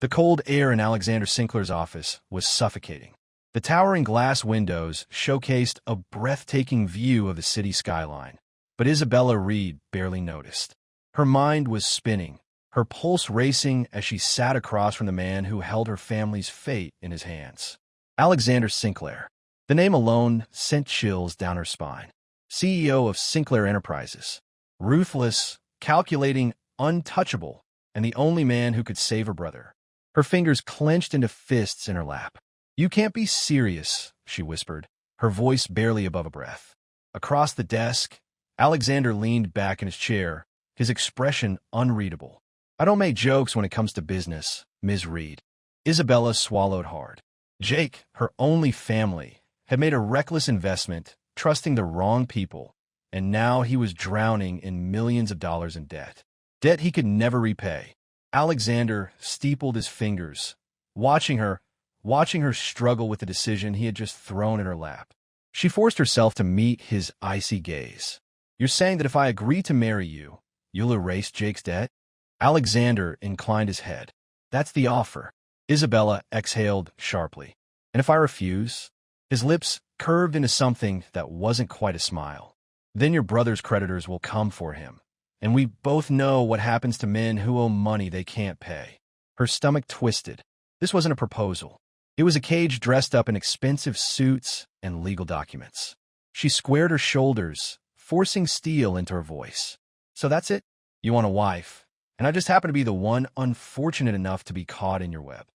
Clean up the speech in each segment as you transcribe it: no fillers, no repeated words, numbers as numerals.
The cold air in Alexander Sinclair's office was suffocating. The towering glass windows showcased a breathtaking view of the city skyline, but Isabella Reed barely noticed. Her mind was spinning, her pulse racing as she sat across from the man who held her family's fate in his hands. Alexander Sinclair. The name alone sent chills down her spine. CEO of Sinclair Enterprises. Ruthless, calculating, untouchable, and the only man who could save her brother. Her fingers clenched into fists in her lap. "You can't be serious," she whispered, her voice barely above a breath. Across the desk, Alexander leaned back in his chair, his expression unreadable. "I don't make jokes when it comes to business, Ms. Reed." Isabella swallowed hard. Jake, her only family, had made a reckless investment, trusting the wrong people, and now he was drowning in millions of dollars in debt. Debt he could never repay. Alexander steepled his fingers, watching her struggle with the decision he had just thrown in her lap. She forced herself to meet his icy gaze. "You're saying that if I agree to marry you, you'll erase Jake's debt?" Alexander inclined his head. "That's the offer." Isabella exhaled sharply. "And if I refuse?" His lips curved into something that wasn't quite a smile. "Then your brother's creditors will come for him. And we both know what happens to men who owe money they can't pay." Her stomach twisted. This wasn't a proposal. It was a cage dressed up in expensive suits and legal documents. She squared her shoulders, forcing steel into her voice. "So that's it? You want a wife, and I just happen to be the one unfortunate enough to be caught in your web."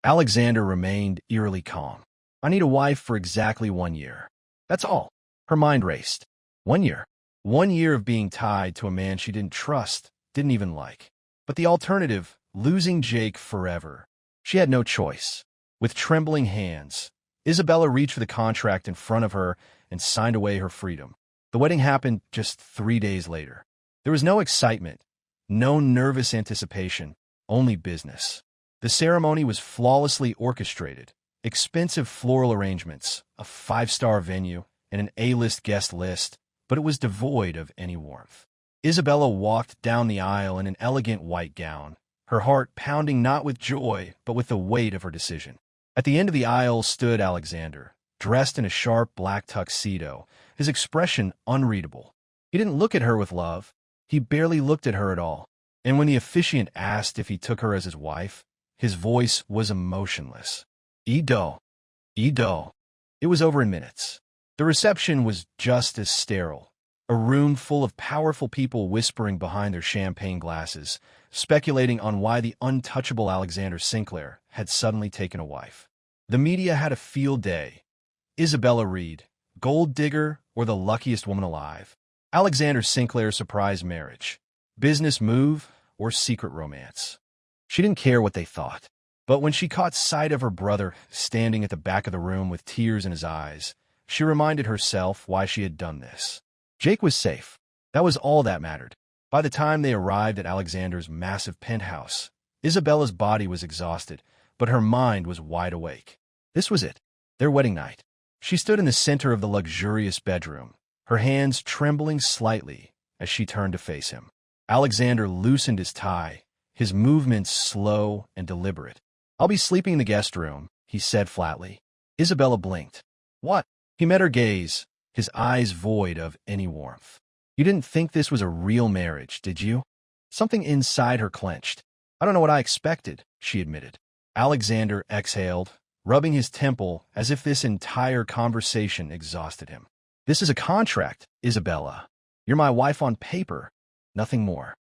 Alexander remained eerily calm. "I need a wife for exactly 1 year. That's all." Her mind raced. 1 year. 1 year of being tied to a man she didn't trust, didn't even like. But the alternative, losing Jake forever. She had no choice. With trembling hands, Isabella reached for the contract in front of her and signed away her freedom. The wedding happened just 3 days later. There was no excitement, no nervous anticipation, only business. The ceremony was flawlessly orchestrated. Expensive floral arrangements, a 5-star venue, and an A-list guest list, but it was devoid of any warmth. Isabella walked down the aisle in an elegant white gown, her heart pounding not with joy, but with the weight of her decision. At the end of the aisle stood Alexander, dressed in a sharp black tuxedo, his expression unreadable. He didn't look at her with love. He barely looked at her at all. And when the officiant asked if he took her as his wife, his voice was emotionless. "Ido. Ido." It was over in minutes. The reception was just as sterile. A room full of powerful people whispering behind their champagne glasses, speculating on why the untouchable Alexander Sinclair had suddenly taken a wife. The media had a field day. Isabella Reed, gold digger or the luckiest woman alive. Alexander Sinclair's surprise marriage. Business move or secret romance. She didn't care what they thought. But when she caught sight of her brother standing at the back of the room with tears in his eyes, she reminded herself why she had done this. Jake was safe. That was all that mattered. By the time they arrived at Alexander's massive penthouse, Isabella's body was exhausted, but her mind was wide awake. This was it, their wedding night. She stood in the center of the luxurious bedroom, her hands trembling slightly as she turned to face him. Alexander loosened his tie, his movements slow and deliberate. "I'll be sleeping in the guest room," he said flatly. Isabella blinked. "What?" He met her gaze, his eyes void of any warmth. "You didn't think this was a real marriage, did you?" Something inside her clenched. "I don't know what I expected," she admitted. Alexander exhaled, rubbing his temple as if this entire conversation exhausted him. "This is a contract, Isabella. You're my wife on paper, nothing more."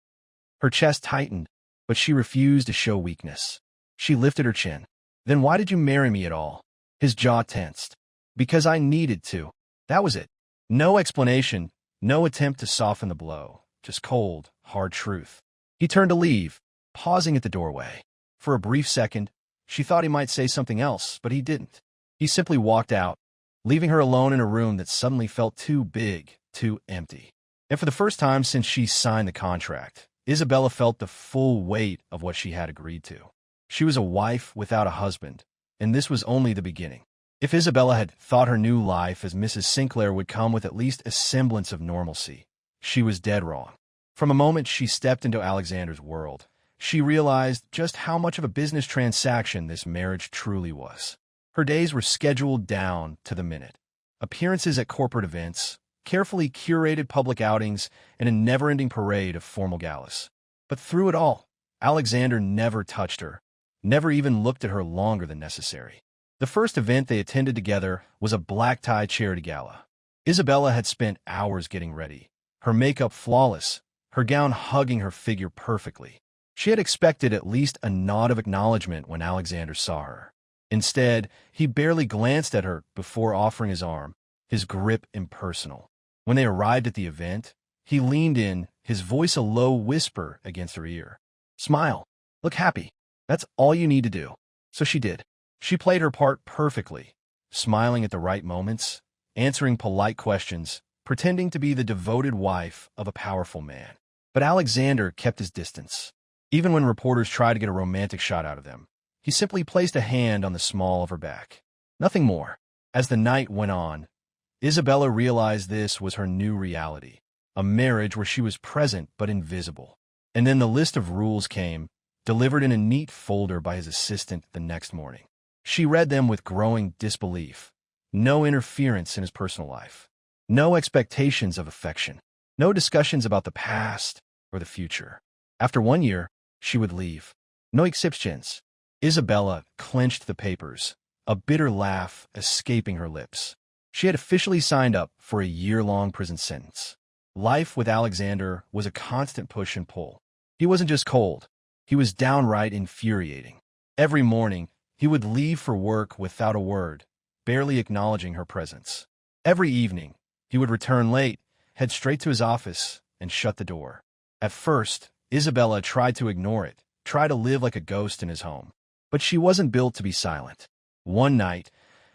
Her chest tightened, but she refused to show weakness. She lifted her chin. "Then why did you marry me at all?" His jaw tensed. "Because I needed to." That was it. No explanation, no attempt to soften the blow, just cold, hard truth. He turned to leave, pausing at the doorway. For a brief second, she thought he might say something else, but he didn't. He simply walked out, leaving her alone in a room that suddenly felt too big, too empty. And for the first time since she signed the contract, Isabella felt the full weight of what she had agreed to. She was a wife without a husband, and this was only the beginning. If Isabella had thought her new life as Mrs. Sinclair would come with at least a semblance of normalcy, she was dead wrong. From the moment she stepped into Alexander's world, she realized just how much of a business transaction this marriage truly was. Her days were scheduled down to the minute. Appearances at corporate events, carefully curated public outings, and a never-ending parade of formal galas. But through it all, Alexander never touched her, never even looked at her longer than necessary. The first event they attended together was a black-tie charity gala. Isabella had spent hours getting ready, her makeup flawless, her gown hugging her figure perfectly. She had expected at least a nod of acknowledgement when Alexander saw her. Instead, he barely glanced at her before offering his arm, his grip impersonal. When they arrived at the event, he leaned in, his voice a low whisper against her ear. "Smile. Look happy. That's all you need to do." So she did. She played her part perfectly, smiling at the right moments, answering polite questions, pretending to be the devoted wife of a powerful man. But Alexander kept his distance. Even when reporters tried to get a romantic shot out of them, he simply placed a hand on the small of her back. Nothing more. As the night went on, Isabella realized this was her new reality, a marriage where she was present but invisible. And then the list of rules came, delivered in a neat folder by his assistant the next morning. She read them with growing disbelief. No interference in his personal life. No expectations of affection. No discussions about the past or the future. After 1 year, she would leave. No exceptions. Isabella clenched the papers, a bitter laugh escaping her lips. She had officially signed up for a year-long prison sentence. Life with Alexander was a constant push and pull. He wasn't just cold. He was downright infuriating. Every morning, he would leave for work without a word, barely acknowledging her presence. Every evening, he would return late, head straight to his office, and shut the door. At first, Isabella tried to ignore it, try to live like a ghost in his home. But she wasn't built to be silent. One night,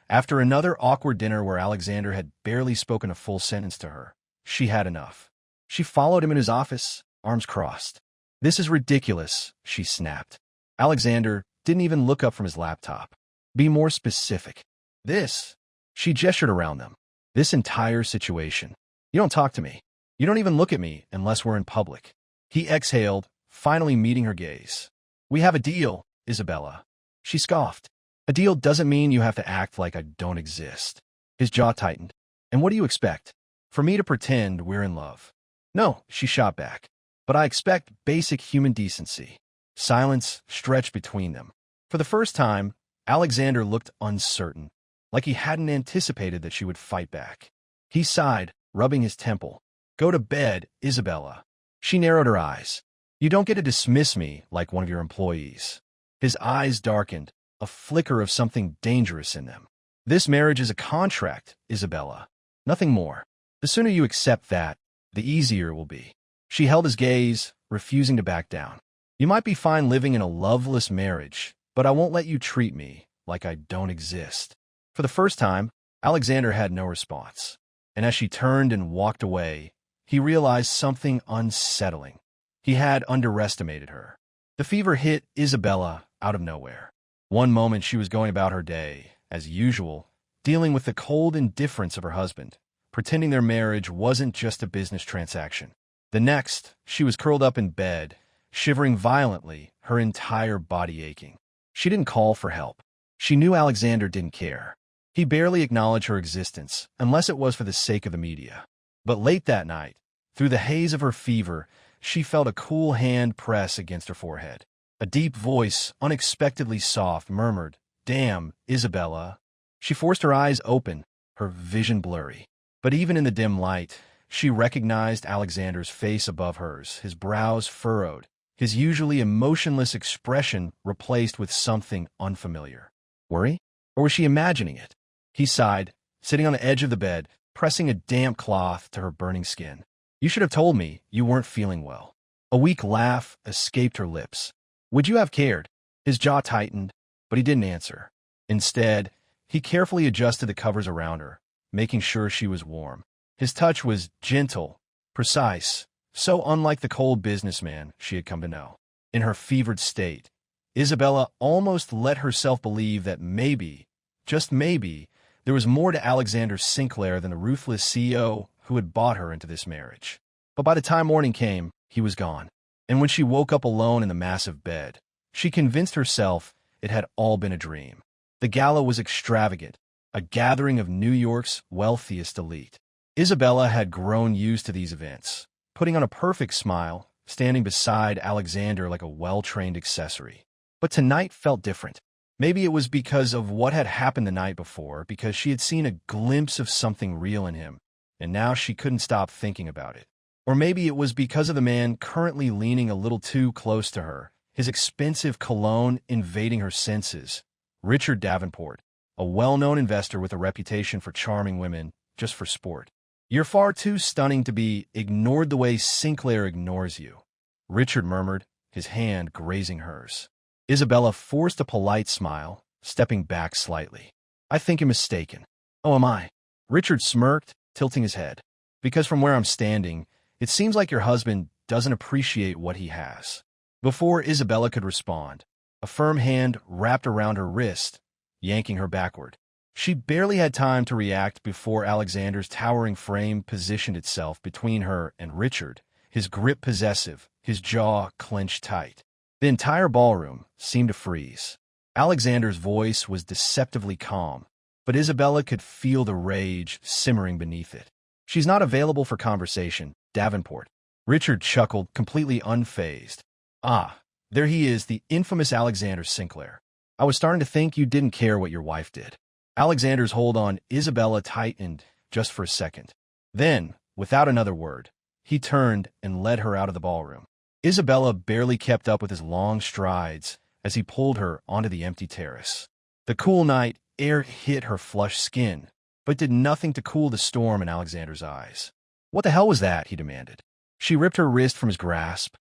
after another awkward dinner where Alexander had barely spoken a full sentence to her, she had enough. She followed him in his office, arms crossed. "This is ridiculous," she snapped. Alexander didn't even look up from his laptop. "Be more specific." "This." She gestured around them. "This entire situation. You don't talk to me. You don't even look at me unless we're in public." He exhaled, finally meeting her gaze. "We have a deal, Isabella." She scoffed. "A deal doesn't mean you have to act like I don't exist." His jaw tightened. "And what do you expect? For me to pretend we're in love?" "No," she shot back. "But I expect basic human decency." Silence stretched between them. For the first time, Alexander looked uncertain, like he hadn't anticipated that she would fight back. He sighed, rubbing his temple. "Go to bed, Isabella." She narrowed her eyes. "You don't get to dismiss me like one of your employees." His eyes darkened, a flicker of something dangerous in them. "This marriage is a contract, Isabella. Nothing more. The sooner you accept that, the easier it will be." She held his gaze, refusing to back down. "You might be fine living in a loveless marriage, but I won't let you treat me like I don't exist." For the first time, Alexander had no response. And as she turned and walked away, he realized something unsettling. He had underestimated her. The fever hit Isabella out of nowhere. One moment she was going about her day, as usual, dealing with the cold indifference of her husband, pretending their marriage wasn't just a business transaction. The next, she was curled up in bed, shivering violently, her entire body aching. She didn't call for help. She knew Alexander didn't care. He barely acknowledged her existence, unless it was for the sake of the media. But late that night, through the haze of her fever, she felt a cool hand press against her forehead. A deep voice, unexpectedly soft, murmured, "Damn, Isabella." She forced her eyes open, her vision blurry. But even in the dim light, she recognized Alexander's face above hers, his brows furrowed, his usually emotionless expression replaced with something unfamiliar. Worry? Or was she imagining it? He sighed, sitting on the edge of the bed, pressing a damp cloth to her burning skin. "You should have told me you weren't feeling well." A weak laugh escaped her lips. "Would you have cared?" His jaw tightened, but he didn't answer. Instead, he carefully adjusted the covers around her, making sure she was warm. His touch was gentle, precise, so unlike the cold businessman she had come to know. In her fevered state, Isabella almost let herself believe that maybe, just maybe, there was more to Alexander Sinclair than the ruthless CEO who had bought her into this marriage. But by the time morning came, he was gone. And when she woke up alone in the massive bed, she convinced herself it had all been a dream. The gala was extravagant, a gathering of New York's wealthiest elite. Isabella had grown used to these events, putting on a perfect smile, standing beside Alexander like a well-trained accessory. But tonight felt different. Maybe it was because of what had happened the night before, because she had seen a glimpse of something real in him, and now she couldn't stop thinking about it. Or maybe it was because of the man currently leaning a little too close to her, his expensive cologne invading her senses. Richard Davenport, a well-known investor with a reputation for charming women just for sport. You're far too stunning to be ignored the way Sinclair ignores you, Richard murmured, his hand grazing hers. Isabella forced a polite smile, stepping back slightly. I think you're mistaken. Oh, am I? Richard smirked, tilting his head. Because from where I'm standing, it seems like your husband doesn't appreciate what he has. Before Isabella could respond, a firm hand wrapped around her wrist, yanking her backward. She barely had time to react before Alexander's towering frame positioned itself between her and Richard, his grip possessive, his jaw clenched tight. The entire ballroom seemed to freeze. Alexander's voice was deceptively calm, but Isabella could feel the rage simmering beneath it. She's not available for conversation, Davenport. Richard chuckled, completely unfazed. Ah, there he is, the infamous Alexander Sinclair. I was starting to think you didn't care what your wife did. Alexander's hold on Isabella tightened just for a second. Then, without another word, he turned and led her out of the ballroom. Isabella barely kept up with his long strides as he pulled her onto the empty terrace. The cool night air hit her flushed skin, but did nothing to cool the storm in Alexander's eyes. What the hell was that? He demanded. She ripped her wrist from his grasp,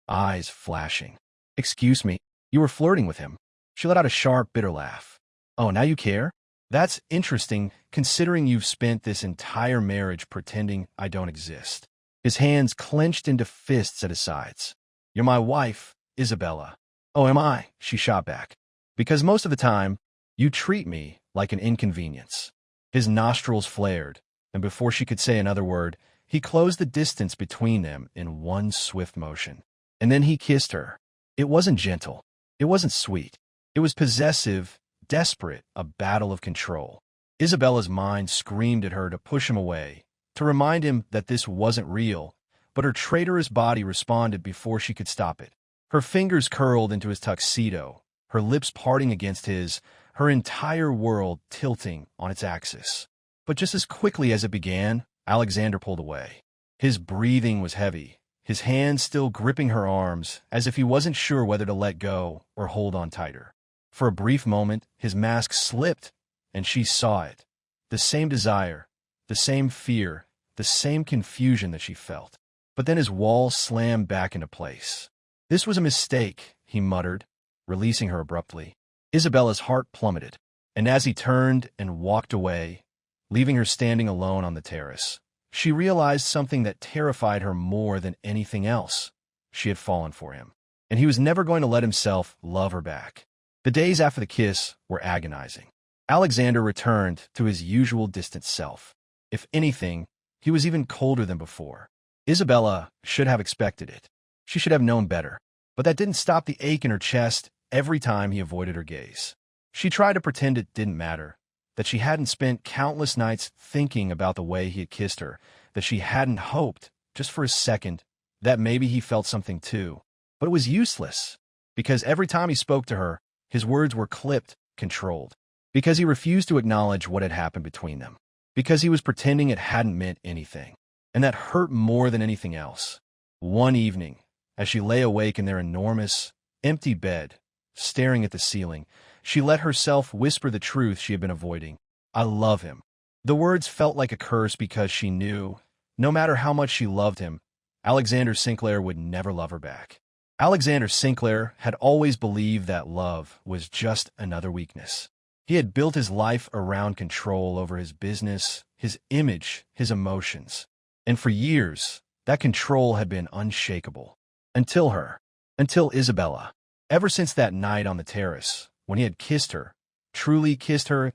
eyes flashing. Excuse me, you were flirting with him. She let out a sharp, bitter laugh. Oh, now you care? That's interesting, considering you've spent this entire marriage pretending I don't exist. His hands clenched into fists at his sides. You're my wife, Isabella. Oh, am I? She shot back. Because most of the time, you treat me like an inconvenience. His nostrils flared, and before she could say another word, he closed the distance between them in one swift motion. And then he kissed her. It wasn't gentle. It wasn't sweet. It was possessive, desperate, a battle of control. Isabella's mind screamed at her to push him away, to remind him that this wasn't real, but her traitorous body responded before she could stop it. Her fingers curled into his tuxedo, her lips parting against his, her entire world tilting on its axis. But just as quickly as it began, Alexander pulled away. His breathing was heavy, his hands still gripping her arms, as if he wasn't sure whether to let go or hold on tighter. For a brief moment, his mask slipped, and she saw it. The same desire, the same fear, the same confusion that she felt. But then his wall slammed back into place. This was a mistake, he muttered, releasing her abruptly. Isabella's heart plummeted, and as he turned and walked away, leaving her standing alone on the terrace, she realized something that terrified her more than anything else. She had fallen for him, and he was never going to let himself love her back. The days after the kiss were agonizing. Alexander returned to his usual distant self. If anything, he was even colder than before. Isabella should have expected it. She should have known better. But that didn't stop the ache in her chest every time he avoided her gaze. She tried to pretend it didn't matter, that she hadn't spent countless nights thinking about the way he had kissed her, that she hadn't hoped, just for a second, that maybe he felt something too. But it was useless, because every time he spoke to her, his words were clipped, controlled, because he refused to acknowledge what had happened between them, because he was pretending it hadn't meant anything. And that hurt more than anything else. One evening, as she lay awake in their enormous, empty bed, staring at the ceiling, she let herself whisper the truth she had been avoiding. I love him. The words felt like a curse because she knew, no matter how much she loved him, Alexander Sinclair would never love her back. Alexander Sinclair had always believed that love was just another weakness. He had built his life around control over his business, his image, his emotions. And for years, that control had been unshakable. Until Isabella. Ever since that night on the terrace, when he had kissed her, truly kissed her,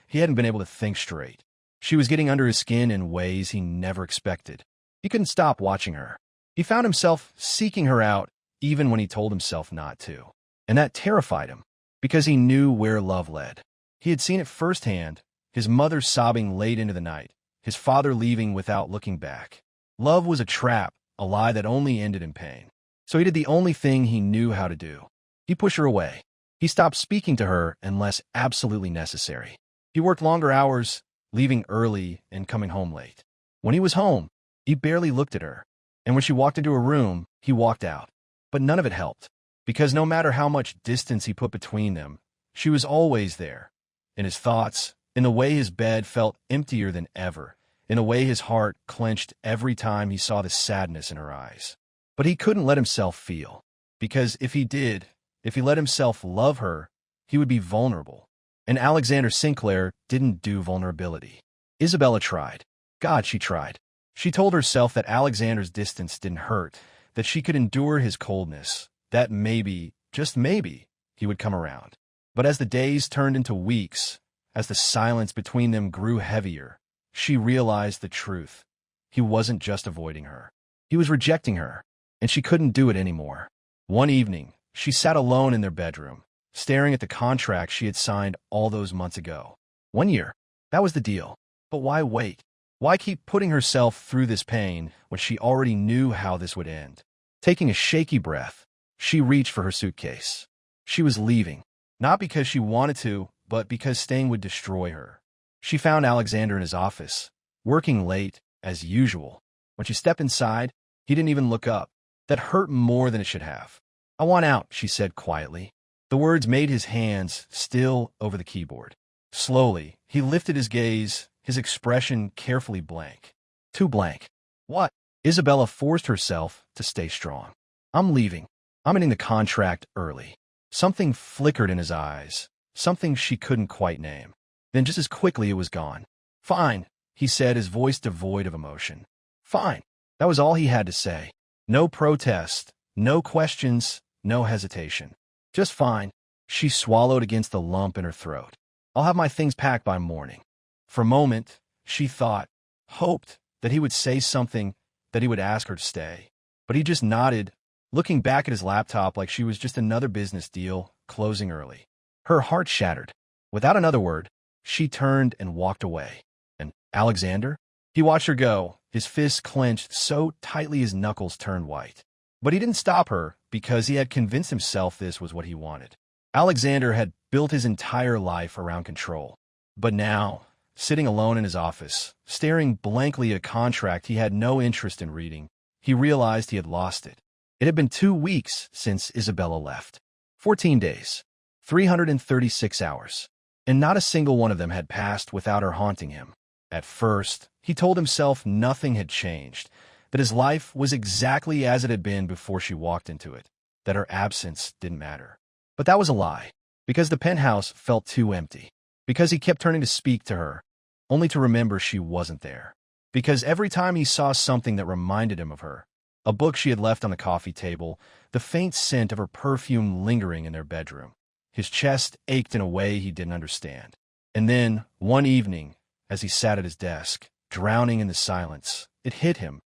he hadn't been able to think straight. She was getting under his skin in ways he never expected. He couldn't stop watching her. He found himself seeking her out even when he told himself not to. And that terrified him, because he knew where love led. He had seen it firsthand, his mother sobbing late into the night, his father leaving without looking back. Love was a trap, a lie that only ended in pain. So he did the only thing he knew how to do. He pushed her away. He stopped speaking to her unless absolutely necessary. He worked longer hours, leaving early and coming home late. When he was home, he barely looked at her. And when she walked into her room, he walked out. But none of it helped, because no matter how much distance he put between them, she was always there. In his thoughts, in the way his bed felt emptier than ever, in the way his heart clenched every time he saw the sadness in her eyes. But he couldn't let himself feel, because if he did, if he let himself love her, he would be vulnerable. And Alexander Sinclair didn't do vulnerability. Isabella tried. God, she tried. She told herself that Alexander's distance didn't hurt, that she could endure his coldness, that maybe, just maybe, he would come around. But as the days turned into weeks, as the silence between them grew heavier, she realized the truth. He wasn't just avoiding her. He was rejecting her, and she couldn't do it anymore. One evening, she sat alone in their bedroom, staring at the contract she had signed all those months ago. 1 year. That was the deal. But why wait? Why keep putting herself through this pain when she already knew how this would end? Taking a shaky breath, she reached for her suitcase. She was leaving, not because she wanted to, but because staying would destroy her. She found Alexander in his office, working late, as usual. When she stepped inside, he didn't even look up. That hurt more than it should have. "I want out," she said quietly. The words made his hands still over the keyboard. Slowly, he lifted his gaze, his expression carefully blank. Too blank. What? Isabella forced herself to stay strong. "I'm leaving. I'm ending the contract early." Something flickered in his eyes, something she couldn't quite name. Then just as quickly it was gone. "Fine," he said, his voice devoid of emotion. "Fine." That was all he had to say. No protest, no questions, no hesitation. Just fine. She swallowed against the lump in her throat. "I'll have my things packed by morning." For a moment, she thought, hoped, that he would say something, that he would ask her to stay. But he just nodded, looking back at his laptop like she was just another business deal, closing early. Her heart shattered. Without another word, she turned and walked away. And Alexander? He watched her go, his fists clenched so tightly his knuckles turned white. But he didn't stop her, because he had convinced himself this was what he wanted. Alexander had built his entire life around control. But now, sitting alone in his office, staring blankly at a contract he had no interest in reading, he realized he had lost it. It had been 2 weeks since Isabella left. 14 days. 336 hours. And not a single one of them had passed without her haunting him. At first, he told himself nothing had changed, that his life was exactly as it had been before she walked into it, that her absence didn't matter. But that was a lie, because the penthouse felt too empty, because he kept turning to speak to her, only to remember she wasn't there, because every time he saw something that reminded him of her, a book she had left on the coffee table, the faint scent of her perfume lingering in their bedroom, his chest ached in a way he didn't understand. And then, one evening, as he sat at his desk, drowning in the silence, it hit him.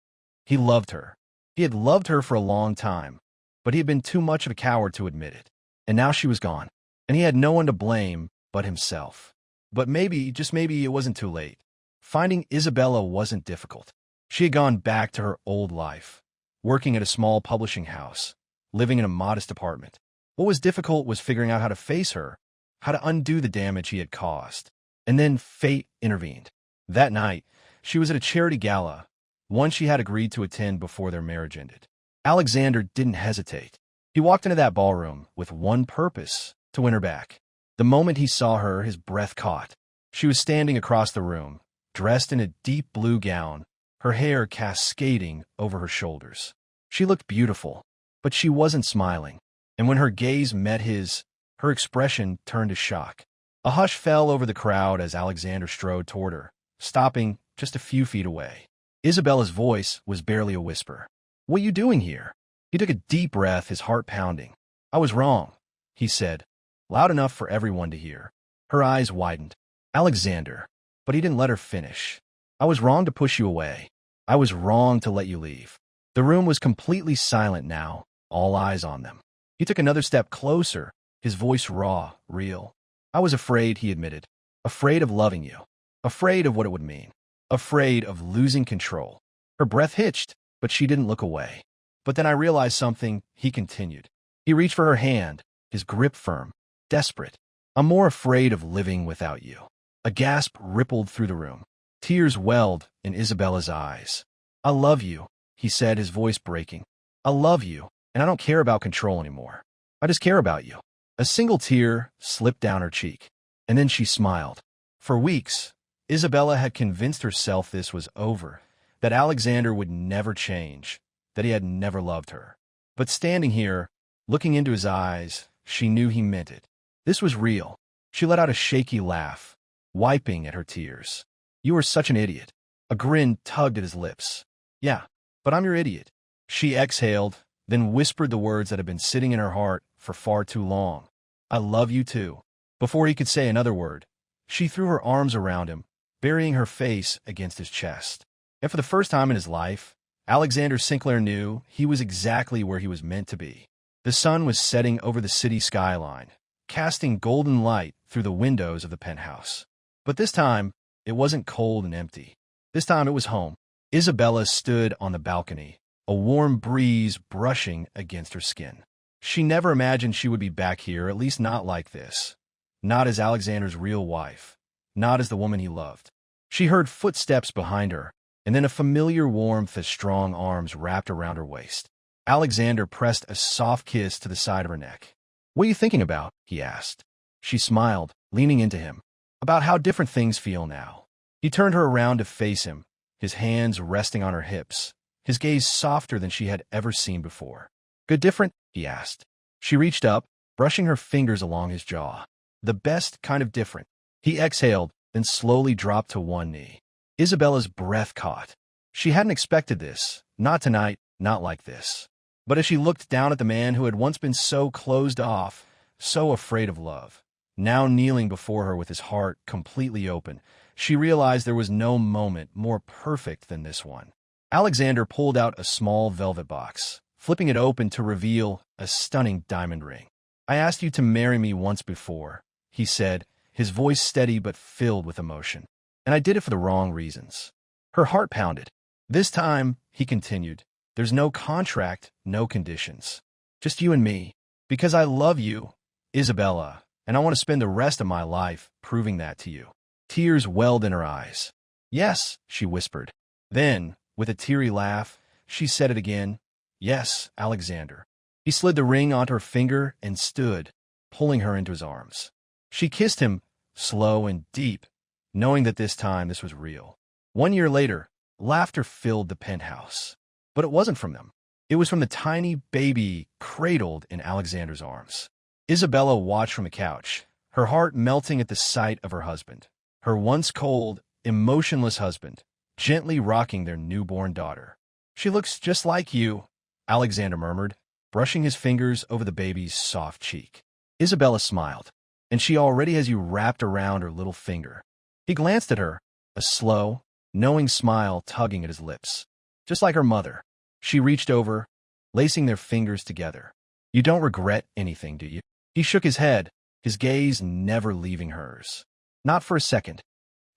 He loved her. He had loved her for a long time, but he had been too much of a coward to admit it. And now she was gone, and he had no one to blame but himself. But maybe, just maybe, it wasn't too late. Finding Isabella wasn't difficult. She had gone back to her old life, working at a small publishing house, living in a modest apartment. What was difficult was figuring out how to face her, how to undo the damage he had caused. And then fate intervened. That night, she was at a charity gala, one she had agreed to attend before their marriage ended. Alexander didn't hesitate. He walked into that ballroom with one purpose, to win her back. The moment he saw her, his breath caught. She was standing across the room, dressed in a deep blue gown, her hair cascading over her shoulders. She looked beautiful, but she wasn't smiling. And when her gaze met his, her expression turned to shock. A hush fell over the crowd as Alexander strode toward her, stopping just a few feet away. Isabella's voice was barely a whisper. "What are you doing here?" He took a deep breath, his heart pounding. "I was wrong," he said, loud enough for everyone to hear. Her eyes widened. "Alexander," but he didn't let her finish. "I was wrong to push you away. I was wrong to let you leave." The room was completely silent now, all eyes on them. He took another step closer, his voice raw, real. "I was afraid," he admitted. "Afraid of loving you. Afraid of what it would mean. Afraid of losing control." Her breath hitched, but she didn't look away. "But then I realized something," he continued. He reached for her hand, his grip firm, desperate. "I'm more afraid of living without you." A gasp rippled through the room. Tears welled in Isabella's eyes. "I love you," he said, his voice breaking. "I love you, and I don't care about control anymore. I just care about you." A single tear slipped down her cheek, and then she smiled. For weeks, Isabella had convinced herself this was over, that Alexander would never change, that he had never loved her. But standing here, looking into his eyes, she knew he meant it. This was real. She let out a shaky laugh, wiping at her tears. "You are such an idiot." A grin tugged at his lips. "Yeah, but I'm your idiot." She exhaled, then whispered the words that had been sitting in her heart for far too long. "I love you too." Before he could say another word, she threw her arms around him, burying her face against his chest. And for the first time in his life, Alexander Sinclair knew he was exactly where he was meant to be. The sun was setting over the city skyline, casting golden light through the windows of the penthouse. But this time, it wasn't cold and empty. This time it was home. Isabella stood on the balcony, a warm breeze brushing against her skin. She never imagined she would be back here, at least not like this. Not as Alexander's real wife. Not as the woman he loved. She heard footsteps behind her, and then a familiar warmth as strong arms wrapped around her waist. Alexander pressed a soft kiss to the side of her neck. "What are you thinking about?" he asked. She smiled, leaning into him. "About how different things feel now." He turned her around to face him, his hands resting on her hips, his gaze softer than she had ever seen before. "Good different?" he asked. She reached up, brushing her fingers along his jaw. "The best kind of different." He exhaled, then slowly dropped to one knee. Isabella's breath caught. She hadn't expected this. Not tonight, not like this. But as she looked down at the man who had once been so closed off, so afraid of love, now kneeling before her with his heart completely open, she realized there was no moment more perfect than this one. Alexander pulled out a small velvet box, flipping it open to reveal a stunning diamond ring. "I asked you to marry me once before," he said, his voice steady but filled with emotion. "And I did it for the wrong reasons." Her heart pounded. "This time," he continued, "there's no contract, no conditions. Just you and me. Because I love you, Isabella, and I want to spend the rest of my life proving that to you." Tears welled in her eyes. "Yes," she whispered. Then, with a teary laugh, she said it again. "Yes, Alexander." He slid the ring onto her finger and stood, pulling her into his arms. She kissed him, slow and deep, knowing that this time this was real. 1 year later, laughter filled the penthouse. But it wasn't from them. It was from the tiny baby cradled in Alexander's arms. Isabella watched from the couch, her heart melting at the sight of her husband, her once cold, emotionless husband, gently rocking their newborn daughter. "She looks just like you," Alexander murmured, brushing his fingers over the baby's soft cheek. Isabella smiled. "And she already has you wrapped around her little finger." He glanced at her, a slow, knowing smile tugging at his lips. Just like her mother. She reached over, lacing their fingers together. "You don't regret anything, do you?" He shook his head, his gaze never leaving hers. Not for a second.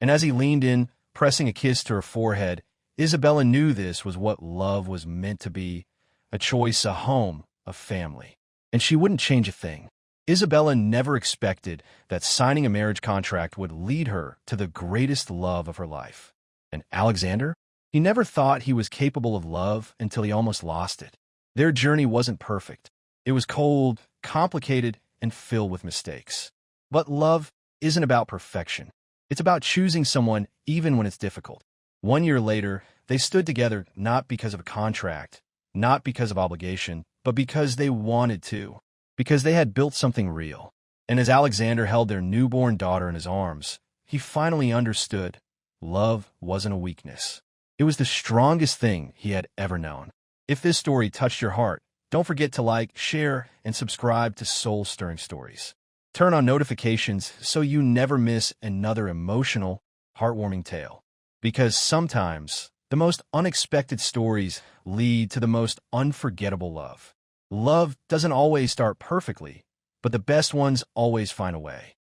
And as he leaned in, pressing a kiss to her forehead, Isabella knew this was what love was meant to be, a choice, a home, a family. And she wouldn't change a thing. Isabella never expected that signing a marriage contract would lead her to the greatest love of her life. And Alexander? He never thought he was capable of love until he almost lost it. Their journey wasn't perfect. It was cold, complicated, and filled with mistakes. But love isn't about perfection. It's about choosing someone even when it's difficult. 1 year later, they stood together not because of a contract, not because of obligation, but because they wanted to. Because they had built something real. And as Alexander held their newborn daughter in his arms, he finally understood love wasn't a weakness. It was the strongest thing he had ever known. If this story touched your heart, don't forget to like, share, and subscribe to Soul-Stirring Stories. Turn on notifications so you never miss another emotional, heartwarming tale. Because sometimes the most unexpected stories lead to the most unforgettable love. Love doesn't always start perfectly, but the best ones always find a way.